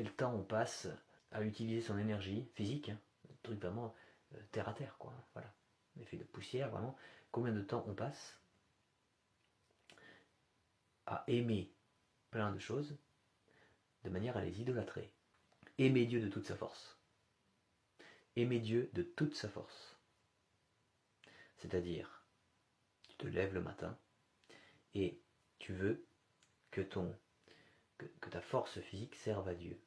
quel temps on passe à utiliser son énergie physique, hein, un truc vraiment terre à terre, quoi. Voilà, effet de poussière, vraiment. Combien de temps on passe à aimer plein de choses de manière à les idolâtrer. Aimer Dieu de toute sa force. Aimer Dieu de toute sa force. C'est-à-dire, tu te lèves le matin et tu veux que ta force physique serve à Dieu.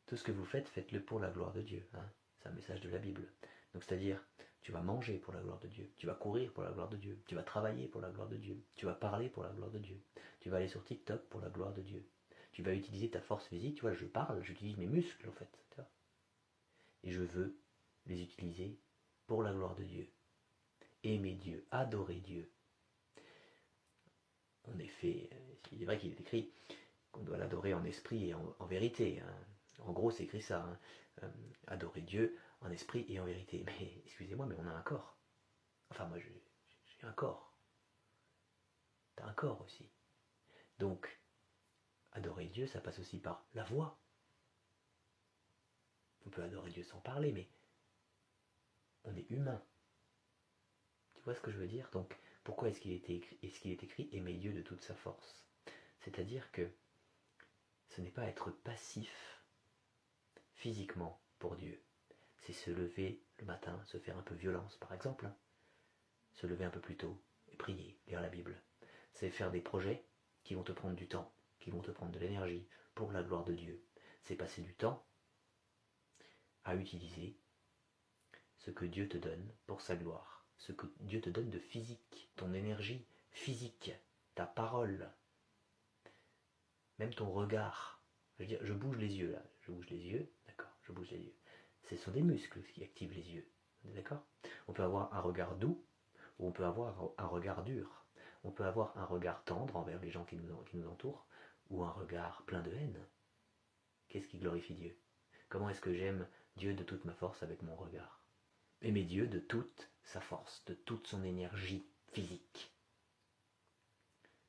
Tout ce que vous faites, faites-le pour la gloire de Dieu. Hein. C'est un message de la Bible. Donc c'est-à-dire, tu vas manger pour la gloire de Dieu, tu vas courir pour la gloire de Dieu, tu vas travailler pour la gloire de Dieu, tu vas parler pour la gloire de Dieu, tu vas aller sur TikTok pour la gloire de Dieu, tu vas utiliser ta force physique, tu vois, je parle, j'utilise mes muscles en fait, tu vois, et je veux les utiliser pour la gloire de Dieu. Aimer Dieu, adorer Dieu. En effet, il est vrai qu'il est écrit qu'on doit l'adorer en esprit et en vérité. Hein. En gros, c'est écrit ça. Hein. Adorer Dieu en esprit et en vérité. Mais excusez-moi, mais on a un corps. Enfin, moi, j'ai un corps. T'as un corps aussi. Donc, adorer Dieu, ça passe aussi par la voix. On peut adorer Dieu sans parler, mais on est humain. Tu vois ce que je veux dire? Donc, pourquoi est-ce qu'il est écrit aimer Dieu de toute sa force? C'est-à-dire que ce n'est pas être passif physiquement pour Dieu. C'est se lever le matin, se faire un peu violence par exemple, hein. Se lever un peu plus tôt et prier, lire la Bible. C'est faire des projets qui vont te prendre du temps, qui vont te prendre de l'énergie pour la gloire de Dieu. C'est passer du temps à utiliser ce que Dieu te donne pour sa gloire, ce que Dieu te donne de physique, ton énergie physique, ta parole, même ton regard. Je veux dire, je bouge les yeux là, je bouge les yeux, d'accord, je bouge les yeux. Ce sont des muscles qui activent les yeux, d'accord? On peut avoir un regard doux, ou on peut avoir un regard dur. On peut avoir un regard tendre envers les gens qui nous entourent, ou un regard plein de haine. Qu'est-ce qui glorifie Dieu? Comment est-ce que j'aime Dieu de toute ma force avec mon regard? Aimer Dieu de toute sa force, de toute son énergie physique.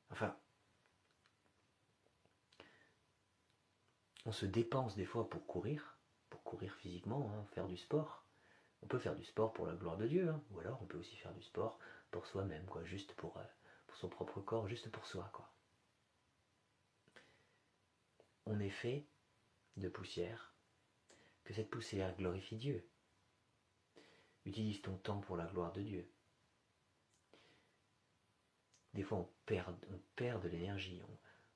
Enfin, on se dépense des fois pour courir physiquement, hein, faire du sport. On peut faire du sport pour la gloire de Dieu, hein, ou alors on peut aussi faire du sport pour soi-même, quoi, juste pour son propre corps, juste pour soi, quoi. On est fait de poussière, que cette poussière glorifie Dieu. Utilise ton temps pour la gloire de Dieu. Des fois on perd de l'énergie,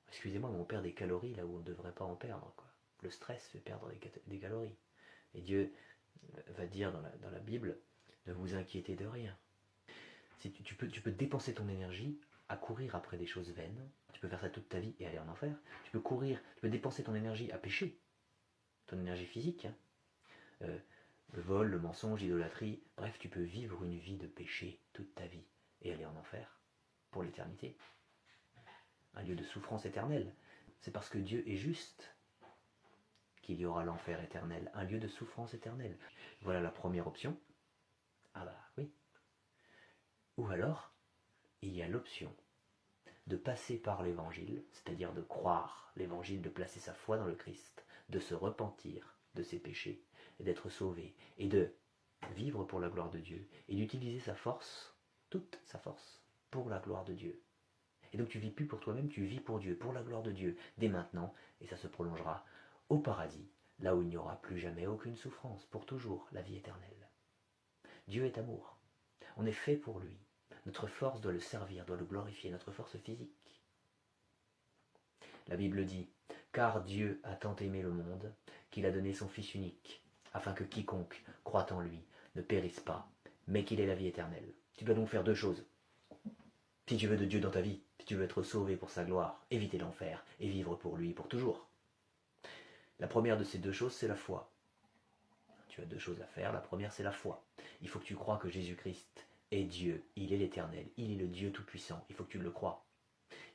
excusez-moi, mais on perd des calories là où on ne devrait pas en perdre, quoi. Le stress fait perdre des calories. Et Dieu va dire dans la Bible, ne vous inquiétez de rien. Si tu peux dépenser ton énergie à courir après des choses vaines, tu peux faire ça toute ta vie et aller en enfer. Tu peux dépenser ton énergie à pécher, ton énergie physique, hein. Le vol, le mensonge, l'idolâtrie, bref, tu peux vivre une vie de péché toute ta vie et aller en enfer pour l'éternité. Un lieu de souffrance éternelle. C'est parce que Dieu est juste qu'il y aura l'enfer éternel, un lieu de souffrance éternelle. Voilà la première option. Ah bah oui. Ou alors, il y a l'option de passer par l'évangile, c'est-à-dire de croire l'évangile, de placer sa foi dans le Christ, de se repentir de ses péchés, et d'être sauvé, et de vivre pour la gloire de Dieu, et d'utiliser sa force, toute sa force, pour la gloire de Dieu. Et donc tu vis plus pour toi-même, tu vis pour Dieu, pour la gloire de Dieu, dès maintenant, et ça se prolongera au paradis, là où il n'y aura plus jamais aucune souffrance, pour toujours, la vie éternelle. Dieu est amour. On est fait pour lui. Notre force doit le servir, doit le glorifier, notre force physique. La Bible dit, car Dieu a tant aimé le monde qu'il a donné son Fils unique, afin que quiconque croit en lui ne périsse pas, mais qu'il ait la vie éternelle. Tu dois donc faire deux choses. Si tu veux de Dieu dans ta vie, si tu veux être sauvé pour sa gloire, éviter l'enfer et vivre pour lui pour toujours. La première de ces deux choses, c'est la foi. Tu as deux choses à faire. La première, c'est la foi. Il faut que tu crois que Jésus-Christ est Dieu, il est l'Éternel, il est le Dieu Tout-Puissant. Il faut que tu le crois.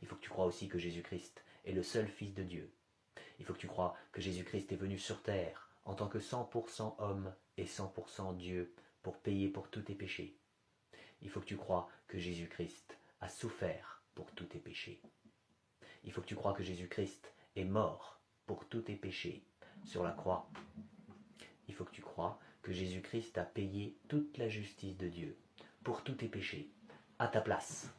Il faut que tu crois aussi que Jésus-Christ est le seul Fils de Dieu. Il faut que tu crois que Jésus-Christ est venu sur terre en tant que 100% homme et 100% Dieu pour payer pour tous tes péchés. Il faut que tu crois que Jésus-Christ a souffert pour tous tes péchés. Il faut que tu crois que Jésus-Christ est mort pour tous tes péchés, sur la croix. Il faut que tu crois que Jésus-Christ a payé toute la justice de Dieu pour tous tes péchés, à ta place.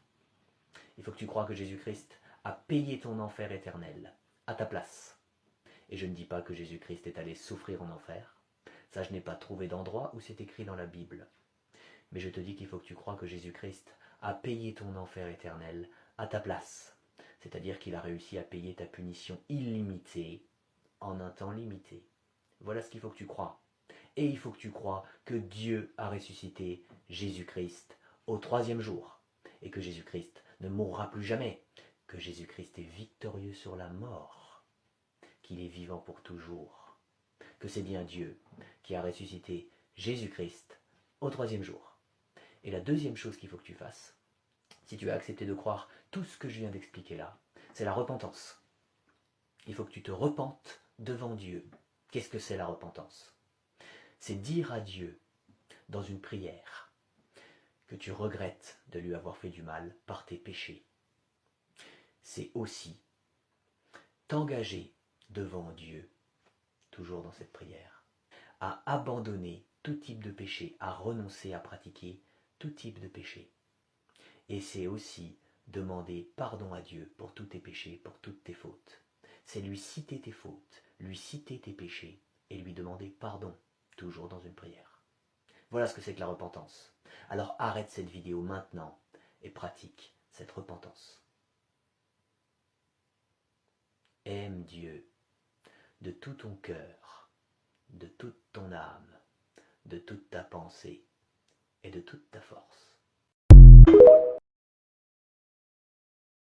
Il faut que tu crois que Jésus-Christ a payé ton enfer éternel, à ta place. Et je ne dis pas que Jésus-Christ est allé souffrir en enfer. Ça, je n'ai pas trouvé d'endroit où c'est écrit dans la Bible. Mais je te dis qu'il faut que tu crois que Jésus-Christ a payé ton enfer éternel à ta place. C'est-à-dire qu'il a réussi à payer ta punition illimitée en un temps limité. Voilà ce qu'il faut que tu crois. Et il faut que tu crois que Dieu a ressuscité Jésus-Christ au 3e jour. Et que Jésus-Christ ne mourra plus jamais. Que Jésus-Christ est victorieux sur la mort. Qu'il est vivant pour toujours. Que c'est bien Dieu qui a ressuscité Jésus-Christ au 3e jour. Et la deuxième chose qu'il faut que tu fasses, si tu as accepté de croire tout ce que je viens d'expliquer là, c'est la repentance. Il faut que tu te repentes devant Dieu. Qu'est-ce que c'est la repentance? C'est dire à Dieu, dans une prière, que tu regrettes de lui avoir fait du mal par tes péchés. C'est aussi t'engager devant Dieu, toujours dans cette prière, à abandonner tout type de péché, à renoncer à pratiquer tout type de péché. Et c'est aussi demander pardon à Dieu pour tous tes péchés, pour toutes tes fautes. C'est lui citer tes fautes, lui citer tes péchés et lui demander pardon, toujours dans une prière. Voilà ce que c'est que la repentance. Alors arrête cette vidéo maintenant et pratique cette repentance. Aime Dieu de tout ton cœur, de toute ton âme, de toute ta pensée et de toute ta force.